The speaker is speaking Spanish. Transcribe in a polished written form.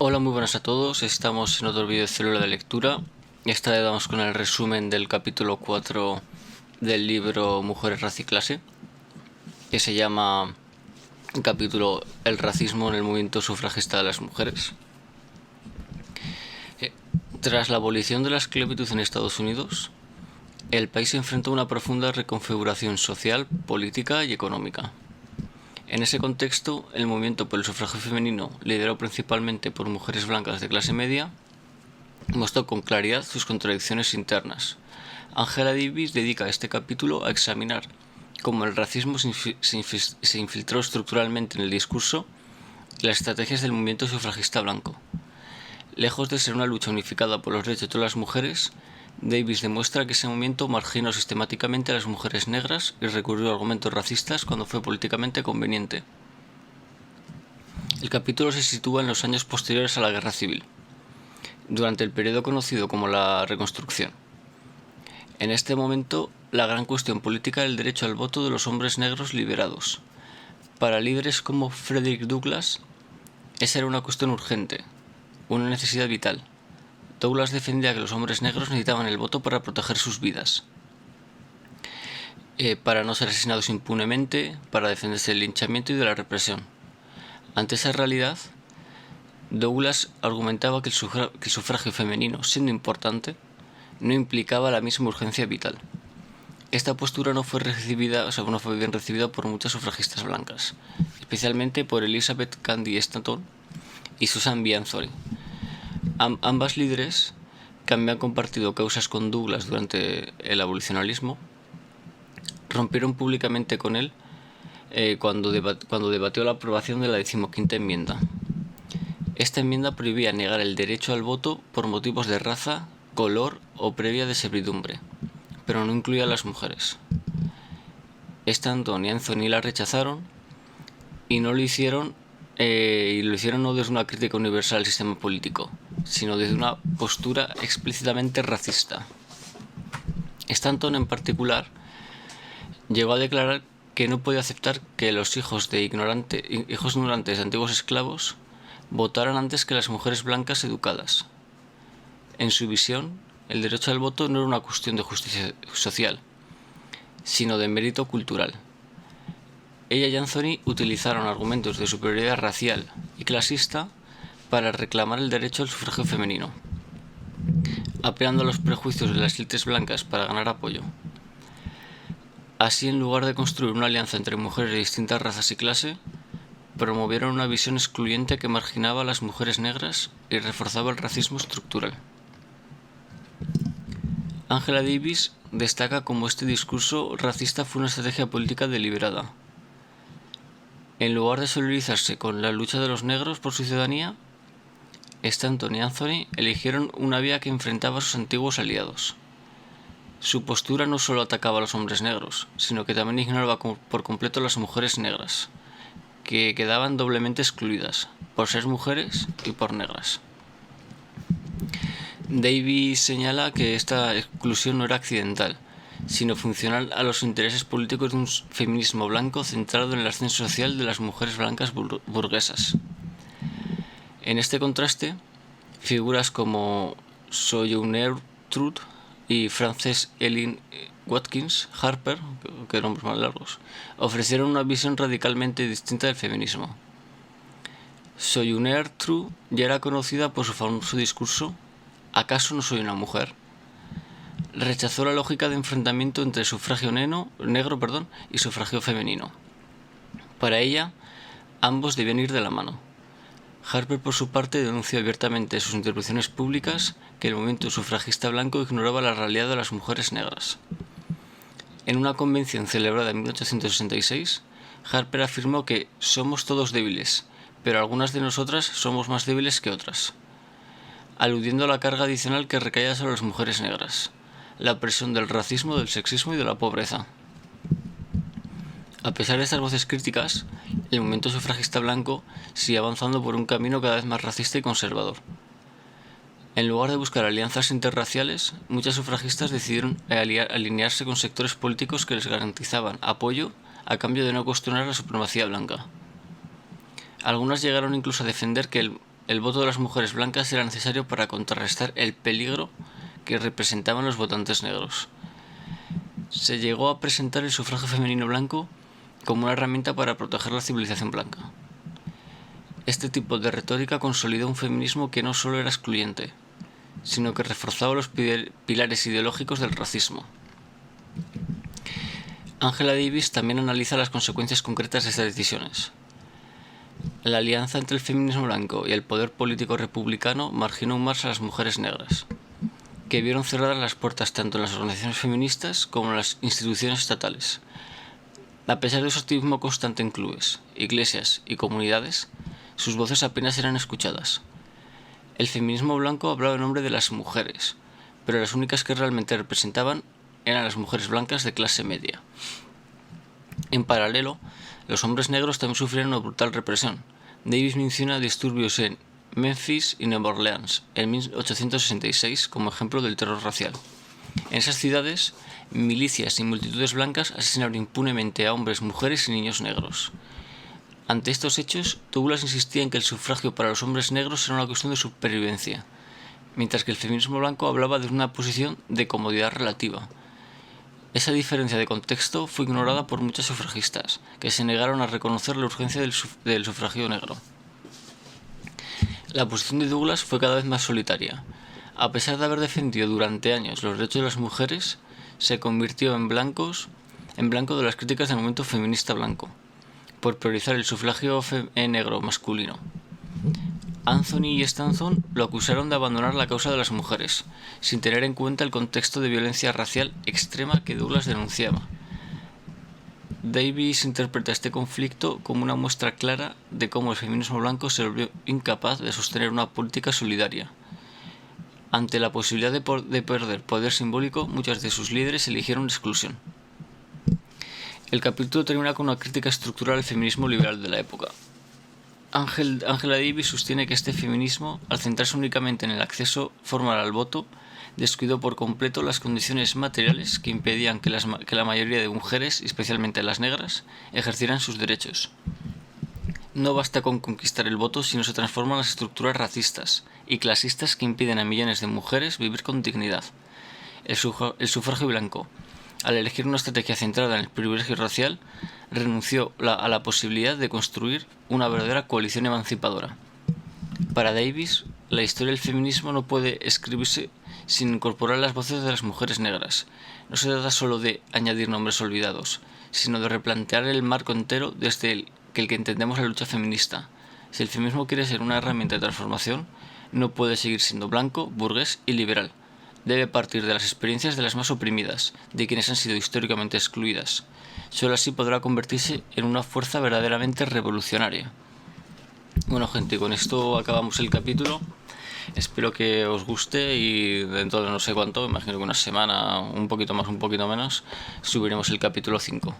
Hola, muy buenas a todos. Estamos en otro vídeo de Célula de Lectura. Esta vez vamos con el resumen del capítulo 4 del libro Mujeres, Raza y Clase, que se llama el capítulo El racismo en el movimiento sufragista de las mujeres. Tras la abolición de la esclavitud en Estados Unidos, el país se enfrentó a una profunda reconfiguración social, política y económica. En ese contexto, el movimiento por el sufragio femenino, liderado principalmente por mujeres blancas de clase media, mostró con claridad sus contradicciones internas. Angela Davis dedica este capítulo a examinar cómo el racismo se infiltró estructuralmente en el discurso y las estrategias del movimiento sufragista blanco. Lejos de ser una lucha unificada por los derechos de todas las mujeres, Davis demuestra que ese movimiento marginó sistemáticamente a las mujeres negras y recurrió a argumentos racistas cuando fue políticamente conveniente. El capítulo se sitúa en los años posteriores a la Guerra Civil, durante el periodo conocido como la Reconstrucción. En este momento, la gran cuestión política era el derecho al voto de los hombres negros liberados. Para líderes como Frederick Douglass, esa era una cuestión urgente, una necesidad vital. Douglass defendía que los hombres negros necesitaban el voto para proteger sus vidas, para no ser asesinados impunemente, para defenderse del linchamiento y de la represión. Ante esa realidad, Douglass argumentaba que el sufragio femenino, siendo importante, no implicaba la misma urgencia vital. Esta postura no fue bien recibida por muchas sufragistas blancas, especialmente por Elizabeth Cady Stanton y Susan B. Anthony. Ambas líderes, que habían compartido causas con Douglass durante el abolicionalismo, rompieron públicamente con él cuando debatió la aprobación de la 15ª enmienda. Esta enmienda prohibía negar el derecho al voto por motivos de raza, color o previa de servidumbre, pero no incluía a las mujeres. Stanton y Anthony la rechazaron y lo hicieron no desde una crítica universal al sistema político, sino desde una postura explícitamente racista. Stanton, en particular, llegó a declarar que no podía aceptar que los hijos ignorantes de antiguos esclavos votaran antes que las mujeres blancas educadas. En su visión, el derecho al voto no era una cuestión de justicia social, sino de mérito cultural. Ella y Anthony utilizaron argumentos de superioridad racial y clasista para reclamar el derecho al sufragio femenino, apelando a los prejuicios de las élites blancas para ganar apoyo. Así, en lugar de construir una alianza entre mujeres de distintas razas y clase, promovieron una visión excluyente que marginaba a las mujeres negras y reforzaba el racismo estructural. Angela Davis destaca cómo este discurso racista fue una estrategia política deliberada. En lugar de solidarizarse con la lucha de los negros por su ciudadanía, Stanton y Anthony eligieron una vía que enfrentaba a sus antiguos aliados. Su postura no solo atacaba a los hombres negros, sino que también ignoraba por completo a las mujeres negras, que quedaban doblemente excluidas, por ser mujeres y por negras. Davis señala que esta exclusión no era accidental, sino funcional a los intereses políticos de un feminismo blanco centrado en el ascenso social de las mujeres blancas burguesas. En este contraste, figuras como Sojourner Truth y Frances Ellen Watkins Harper, que nombres más largos, ofrecieron una visión radicalmente distinta del feminismo. Sojourner Truth ya era conocida por su famoso discurso «¿Acaso no soy una mujer?». Rechazó la lógica de enfrentamiento entre sufragio negro y sufragio femenino. Para ella, ambos debían ir de la mano. Harper, por su parte, denunció abiertamente en sus intervenciones públicas que el movimiento sufragista blanco ignoraba la realidad de las mujeres negras. En una convención celebrada en 1866, Harper afirmó que «somos todos débiles, pero algunas de nosotras somos más débiles que otras», aludiendo a la carga adicional que recaía sobre las mujeres negras, la presión del racismo, del sexismo y de la pobreza. A pesar de estas voces críticas, el movimiento sufragista blanco sigue avanzando por un camino cada vez más racista y conservador. En lugar de buscar alianzas interraciales, muchas sufragistas decidieron alinearse con sectores políticos que les garantizaban apoyo a cambio de no cuestionar la supremacía blanca. Algunas llegaron incluso a defender que el voto de las mujeres blancas era necesario para contrarrestar el peligro que representaban los votantes negros. Se llegó a presentar el sufragio femenino blanco como una herramienta para proteger la civilización blanca. Este tipo de retórica consolidó un feminismo que no solo era excluyente, sino que reforzaba los pilares ideológicos del racismo. Angela Davis también analiza las consecuencias concretas de estas decisiones. La alianza entre el feminismo blanco y el poder político republicano marginó aún más a las mujeres negras, que vieron cerradas las puertas tanto en las organizaciones feministas como en las instituciones estatales. A pesar de su activismo constante en clubes, iglesias y comunidades, sus voces apenas eran escuchadas. El feminismo blanco hablaba en nombre de las mujeres, pero las únicas que realmente representaban eran las mujeres blancas de clase media. En paralelo, los hombres negros también sufrieron una brutal represión. Davis menciona disturbios en Memphis y Nueva Orleans en 1866 como ejemplo del terror racial. En esas ciudades, milicias y multitudes blancas asesinaron impunemente a hombres, mujeres y niños negros. Ante estos hechos, Douglass insistía en que el sufragio para los hombres negros era una cuestión de supervivencia, mientras que el feminismo blanco hablaba de una posición de comodidad relativa. Esa diferencia de contexto fue ignorada por muchas sufragistas, que se negaron a reconocer la urgencia del sufragio negro. La posición de Douglass fue cada vez más solitaria. A pesar de haber defendido durante años los derechos de las mujeres, se convirtió en blanco de las críticas del movimiento feminista blanco, por priorizar el sufragio negro masculino. Anthony y Stanton lo acusaron de abandonar la causa de las mujeres, sin tener en cuenta el contexto de violencia racial extrema que Douglass denunciaba. Davis interpreta este conflicto como una muestra clara de cómo el feminismo blanco se volvió incapaz de sostener una política solidaria. Ante la posibilidad de perder poder simbólico, muchos de sus líderes eligieron la exclusión. El capítulo termina con una crítica estructural al feminismo liberal de la época. Angela Davis sostiene que este feminismo, al centrarse únicamente en el acceso formal al voto, descuidó por completo las condiciones materiales que impedían que la mayoría de mujeres, especialmente las negras, ejercieran sus derechos. No basta con conquistar el voto si no se transforman las estructuras racistas y clasistas que impiden a millones de mujeres vivir con dignidad. El sufragio blanco, al elegir una estrategia centrada en el privilegio racial, renunció a la posibilidad de construir una verdadera coalición emancipadora. Para Davis, la historia del feminismo no puede escribirse sin incorporar las voces de las mujeres negras. No se trata solo de añadir nombres olvidados, sino de replantear el marco entero desde el que entendemos la lucha feminista. Si el feminismo quiere ser una herramienta de transformación, no puede seguir siendo blanco, burgués y liberal. Debe partir de las experiencias de las más oprimidas, de quienes han sido históricamente excluidas. Solo así podrá convertirse en una fuerza verdaderamente revolucionaria. Bueno, gente, con esto acabamos el capítulo. Espero que os guste y dentro de no sé cuánto, imagino que una semana, un poquito más, un poquito menos, subiremos el capítulo 5.